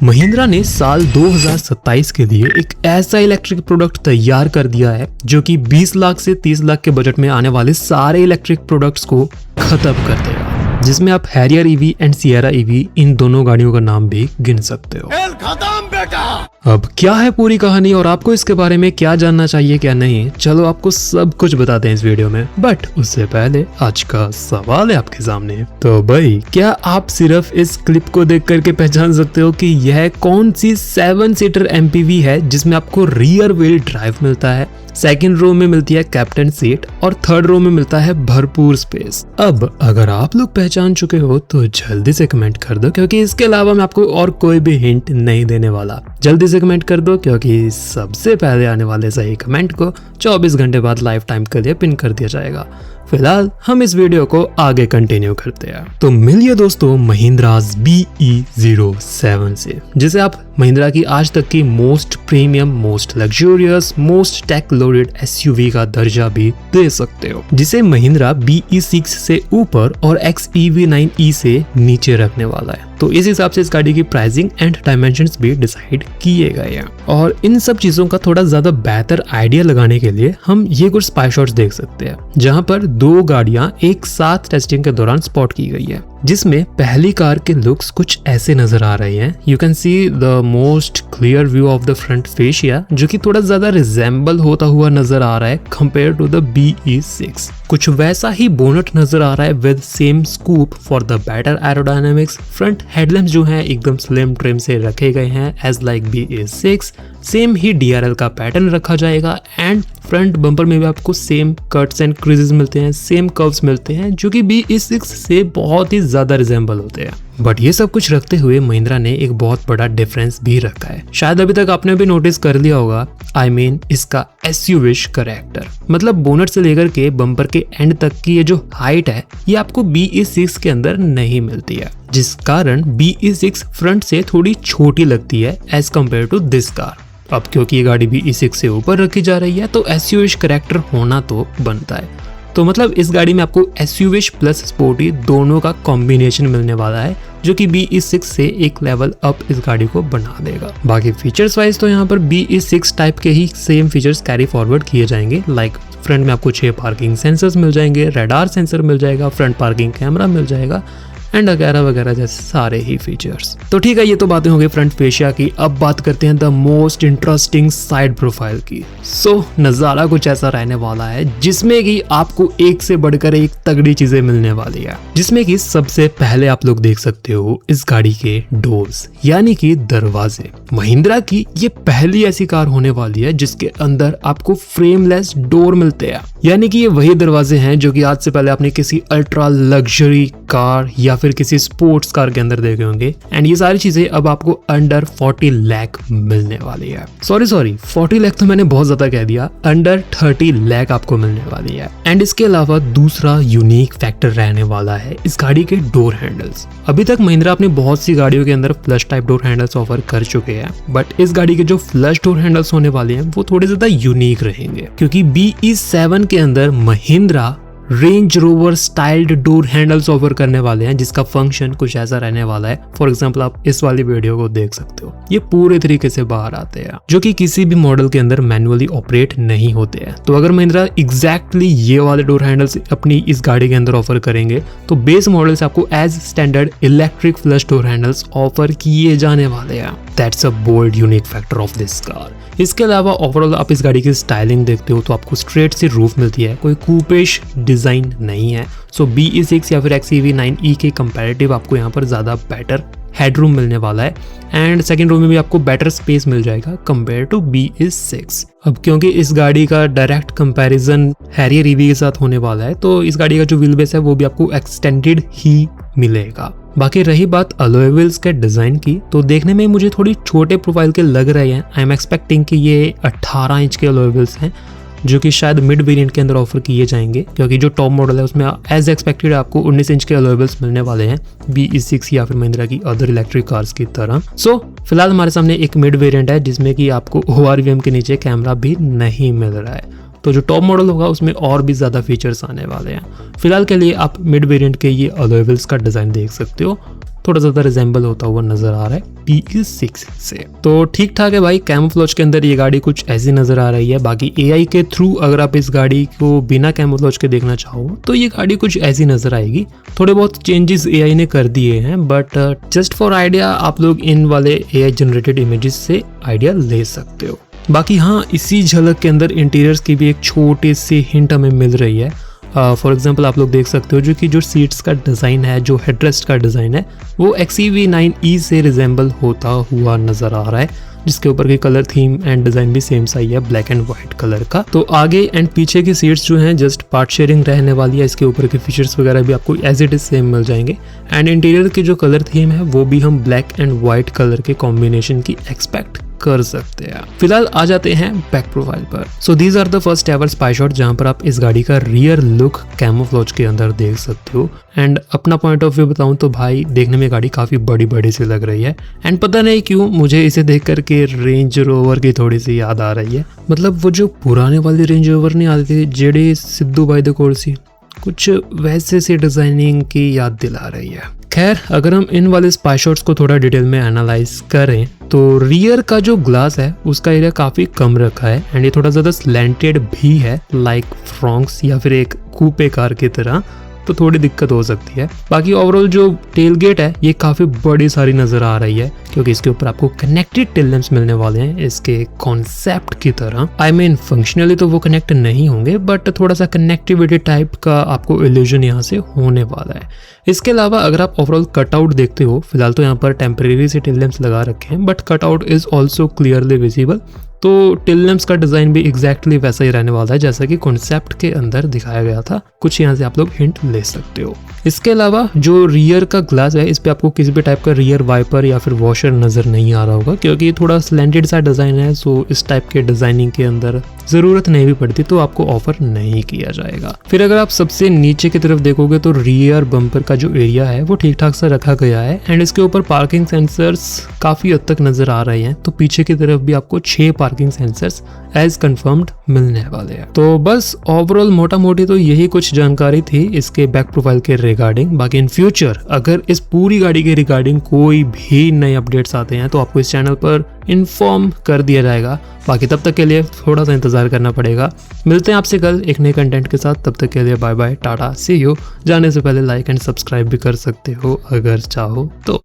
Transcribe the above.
महिंद्रा ने साल 2027 के लिए एक ऐसा इलेक्ट्रिक प्रोडक्ट तैयार कर दिया है जो कि 20 लाख से 30 लाख के बजट में आने वाले सारे इलेक्ट्रिक प्रोडक्ट्स को खत्म कर देगा, जिसमें आप Harrier EV and Sierra EV इन दोनों गाड़ियों का नाम भी गिन सकते हो। खत्म बेटा। अब क्या है पूरी कहानी और आपको इसके बारे में क्या जानना चाहिए क्या नहीं, चलो आपको सब कुछ बताते हैं इस वीडियो में। बट उससे पहले आज का सवाल है आपके सामने। तो भाई, क्या आप सिर्फ इस क्लिप को देख करके पहचान सकते हो कि यह कौन सी 7 सीटर एमपीवी है जिसमें आपको रियर व्हील ड्राइव मिलता है, सेकंड रो में मिलती है कैप्टन सीट और थर्ड रो में मिलता है भरपूर स्पेस। अब अगर आप लोग पहचान चुके हो तो जल्दी से कमेंट कर दो, क्योंकि इसके अलावा मैं आपको और कोई भी हिंट नहीं देने वाला। जल्दी से कमेंट कर दो, क्योंकि सबसे पहले आने वाले सही कमेंट को 24 घंटे बाद लाइफ टाइम के लिए पिन कर दिया जाएगा। फिलहाल हम इस वीडियो को आगे कंटिन्यू करते हैं। तो मिलिए दोस्तों महिंद्राज BE07 से, जिसे आप महिंद्रा की आज तक की most premium, most luxurious, most tech loaded SUV का दर्जा भी दे सकते हो, जिसे महिंद्रा BE6 से ऊपर और XEV9e से नीचे रखने वाला है। तो इस हिसाब से इस गाड़ी की प्राइसिंग एंड डायमेंशंस भी डिसाइड किए गए हैं। और इन सब चीजों का थोड़ा ज्यादा बेहतर आइडिया लगाने के लिए हम ये कुछ स्पाई शॉट्स देख सकते हैं, जहां पर 2 गाड़ियां एक साथ टेस्टिंग के दौरान स्पॉट की गई है, जिसमें पहली कार के लुक्स कुछ ऐसे नजर आ रहे हैं। You can see the most clear view of the front fascia, जो कि थोड़ा ज्यादा रिजेंबल होता हुआ नजर आ रहा है कंपेयर टू द BE6। कुछ वैसा ही बोनट नजर आ रहा है with same scoop for the better aerodynamics. Front headlamps जो हैं एकदम स्लिम ट्रिम से रखे गए हैं एज लाइक BE6। सेम ही DRL का पैटर्न रखा जाएगा एंड फ्रंट बम्पर में भी आपको सेम कट्स एंड क्रीजेस मिलते हैं, सेम कर्व्स मिलते हैं, जो कि BE6 से बहुत ही ज्यादा रिजेंबल होते हैं। बट ये सब कुछ रखते हुए महिंद्रा ने एक बहुत बड़ा डिफरेंस भी रखा है, शायद अभी तक आपने भी नोटिस कर लिया होगा। I mean, इसका एसयूविश करैक्टर, मतलब बोनट से लेकर के बम्पर के एंड तक की ये जो हाइट है, ये आपको BE6 के अंदर नहीं मिलती है, जिस कारण BE6 फ्रंट से थोड़ी छोटी लगती है as compare to this car. अब क्योंकि ये गाड़ी BE6 से ऊपर रखी जा रही है तो एसयूविश करैक्टर होना तो बनता है। तो मतलब इस गाड़ी में आपको एसयूविश प्लस स्पोर्टी दोनों का कॉम्बिनेशन मिलने वाला है, जो कि BE6 से एक लेवल अप इस गाड़ी को बना देगा। बाकी फीचर्स वाइज तो यहाँ पर BE6 टाइप के ही सेम फीचर्स कैरी फॉरवर्ड किए जाएंगे। लाइक फ्रंट में आपको 6 पार्किंग सेंसर्स मिल जाएंगे, रेडार सेंसर मिल जाएगा, फ्रंट पार्किंग कैमरा मिल जाएगा एंड वगैरह वगैरह जैसे सारे ही फीचर्स। तो ठीक है, ये तो बातें हो गई फ्रंट फेशिया की। अब बात करते हैं the most interesting side profile की। सो नजारा कुछ ऐसा रहने वाला है जिसमें कि आपको एक से बढ़कर एक तगड़ी चीजें मिलने वाली है, जिसमें कि सबसे पहले आप लोग देख सकते हो इस गाड़ी के डोर्स, यानी कि दरवाजे। महिंद्रा की ये पहली ऐसी कार होने वाली है जिसके अंदर आपको फ्रेमलेस डोर मिलते हैं, यानी कि ये वही दरवाजे हैं जो कि आज से पहले आपने किसी अल्ट्रा लग्जरी कार या फिर किसी स्पोर्ट्स कार के अंदर देखे होंगे। एंड ये सारी चीजें अब आपको अंडर 40 लाख मिलने वाली है। सॉरी 40 लाख तो मैंने बहुत ज्यादा कह दिया, अंडर 30 लाख आपको मिलने वाली है। एंड इसके अलावा दूसरा यूनिक फैक्टर रहने वाला है इस गाड़ी के डोर हैंडल्स। अभी तक महिंद्रा अपनी बहुत सी गाड़ियों के अंदर flush type door handles offer कर चुके हैं, बट इस गाड़ी के जो फ्लश डोर हैंडल्स होने वाले हैं वो थोड़े ज्यादा यूनिक रहेंगे, क्योंकि BE7 के अंदर Mahindra range rover styled door handles offer करने वाले हैं, जिसका फंक्शन कुछ ऐसा रहने वाला है। फॉर एग्जांपल आप इस वाली वीडियो को देख सकते हो, ये पूरे तरीके से बाहर आते हैं, जो कि किसी भी मॉडल के अंदर मैन्युअली ऑपरेट नहीं होते हैं। तो अगर महिंद्रा एग्जैक्टली ये वाले डोर हैंडल्स अपनी इस गाड़ी के अंदर ऑफर करेंगे तो बेस मॉडल से आपको as standard electric flush door handles offer किए जाने वाले हैं। That's a bold unique factor of this car. इसके अलावा ओवरऑल आप इस गाड़ी की स्टाइलिंग देखते हो तो आपको स्ट्रेट सी रूफ मिलती है, कोई कूपेश डिजाइन नहीं है। सो BE6 या फिर XEV9e के कंपैरेटिव आपको यहाँ पर ज्यादा बेटर हेडरूम मिलने वाला है एंड सेकंड रो में भी आपको बेटर स्पेस मिल जाएगा कंपेयर टू BE6। अब क्योंकि इस गाड़ी का डायरेक्ट कंपैरिजन हैरियर ईवी के साथ होने वाला है, तो इस गाड़ी का जो व्हील बेस है वो भी आपको एक्सटेंडेड ही मिलेगा। बाकी रही बात अलॉय व्हील्स के डिजाइन की, तो देखने में मुझे थोड़ी छोटे प्रोफाइल के लग रहे हैं। आई एम एक्सपेक्टिंग कि ये 18 इंच के अलॉय व्हील्स हैं, जो कि शायद मिड वेरिएंट के अंदर ऑफर किए जाएंगे, क्योंकि जो टॉप मॉडल है उसमें एज एक्सपेक्टेड आपको 19 इंच के अलॉय व्हील्स मिलने वाले हैं BE6 या फिर महिंद्रा की अदर इलेक्ट्रिक कार्स की तरह। सो फिलहाल हमारे सामने एक मिड वेरिएंट है जिसमें कि आपको ORVM के नीचे कैमरा भी नहीं मिल रहा है। तो जो टॉप मॉडल होगा उसमें और भी ज़्यादा फीचर्स आने वाले हैं। फिलहाल के लिए आप मिड वेरिएंट के ये अलॉय व्हील्स का डिज़ाइन देख सकते हो, थोड़ा ज़्यादा रिजेंबल होता हुआ नज़र आ रहा है PE6 से। तो ठीक ठाक है भाई, कैमोफ्लेज के अंदर ये गाड़ी कुछ ऐसी नज़र आ रही है। बाकी AI के थ्रू अगर आप इस गाड़ी को बिना कैमोफ्लेज के देखना चाहो तो ये गाड़ी कुछ ऐसी नज़र आएगी। थोड़े बहुत चेंजेस AI ने कर दिए हैं, बट जस्ट फॉर आइडिया आप लोग इन वाले AI जनरेटेड इमेजेस से आइडिया ले सकते हो। बाकी हाँ, इसी झलक के अंदर इंटीरियर्स की भी एक छोटी सी हिंट हमें मिल रही है। फॉर एग्जांपल आप लोग देख सकते हो जो सीट्स का डिज़ाइन है, जो हेडरेस्ट का डिज़ाइन है, वो XEV9E से रिजेंबल होता हुआ नज़र आ रहा है, जिसके ऊपर की कलर थीम एंड डिज़ाइन भी सेम सा ही है, ब्लैक एंड वाइट कलर का। तो आगे एंड पीछे की सीट्स जो हैं जस्ट पार्ट शेयरिंग रहने वाली है। इसके ऊपर के फीचर्स वगैरह भी आपको एज इट इज सेम मिल जाएंगे एंड इंटीरियर की जो कलर थीम है वो भी हम ब्लैक एंड वाइट कलर के कॉम्बिनेशन की एक्सपेक्ट कर सकते हैं। फिलहाल आ जाते हैं बैक प्रोफाइल पर। So these are the first ever spy shot जहां पर आप इस गाड़ी का रियर लुक कैमोफ्लेज के अंदर देख सकते हो। एंड अपना पॉइंट ऑफ व्यू बताऊं तो भाई देखने में गाड़ी काफी बड़ी बड़ी सी लग रही है एंड पता नहीं क्यों मुझे इसे देख करके रेंज रोवर की थोड़ी सी याद आ रही है। मतलब वो जो पुराने वाली रेंज रोवर नहीं आती थी जेडी सिद्धू बाई द कोर्सी, कुछ वैसे सी डिजाइनिंग की याद दिला रही है। खैर, अगर हम इन वाले स्पाई शॉट्स को थोड़ा डिटेल में एनालाइज करें तो रियर का जो ग्लास है उसका एरिया काफी कम रखा है एंड ये थोड़ा ज्यादा स्लैंटेड भी है, लाइक फ्रॉन्क्स या फिर एक कूपे कार की तरह, तो थोड़ी दिक्कत हो सकती है। बाकी ओवरऑल जो टेल गेट है ये काफी बड़ी सारी नजर आ रही है क्योंकि इसके ऊपर आपको कनेक्टेड टेल लैंप्स मिलने वाले हैं इसके कॉन्सेप्ट की तरह। आई मीन फंक्शनली तो वो कनेक्ट नहीं होंगे बट थोड़ा सा कनेक्टिविटी टाइप का आपको इल्यूजन यहाँ से होने वाला है। इसके अलावा अगर आप ओवरऑल कटआउट देखते हो, फिलहाल तो यहाँ पर टेम्परेरी से टेल लैंप्स लगा रखे हैं but cutout is also clearly visible. तो टेल लैंप्स का डिजाइन भी एग्जैक्टली वैसा ही रहने वाला है जैसा कि कॉन्सेप्ट के अंदर दिखाया गया था। कुछ यहाँ से आप लोग हिंट ले सकते हो। इसके अलावा जो रियर का ग्लास है इस पे आपको किसी भी टाइप का रियर वाइपर या फिर वॉशर नजर नहीं आ रहा होगा क्योंकि ये थोड़ा स्लैंटेड सा डिजाइन है। सो इस टाइप के डिजाइनिंग के अंदर जरूरत नहीं भी पड़ती तो आपको ऑफर नहीं किया जाएगा। फिर अगर आप सबसे नीचे की तरफ देखोगे तो रियर बम्पर का जो एरिया है वो ठीक ठाक सा रखा गया है एंड इसके ऊपर पार्किंग सेंसर्स काफी हद तक नजर आ रहे हैं। तो पीछे की तरफ भी आपको 6 पार्किंग सेंसर्स एज कंफर्म्ड मिलने वाले हैं। तो बस ओवरऑल मोटा मोटी तो यही कुछ जानकारी थी इसके बैक प्रोफाइल के रिगार्डिंग। बाकी इन फ्यूचर अगर इस पूरी गाड़ी के रिगार्डिंग कोई भी नए अपडेट्स आते हैं तो आपको इस चैनल पर इन्फॉर्म कर दिया जाएगा। बाकी तब तक के लिए थोड़ा सा इंतजार करना पड़ेगा। मिलते हैं आपसे कल एक नए कंटेंट के साथ। तब तक के लिए bye bye, tata, see you. जाने से पहले लाइक एंड सब्सक्राइब भी कर सकते हो अगर चाहो तो।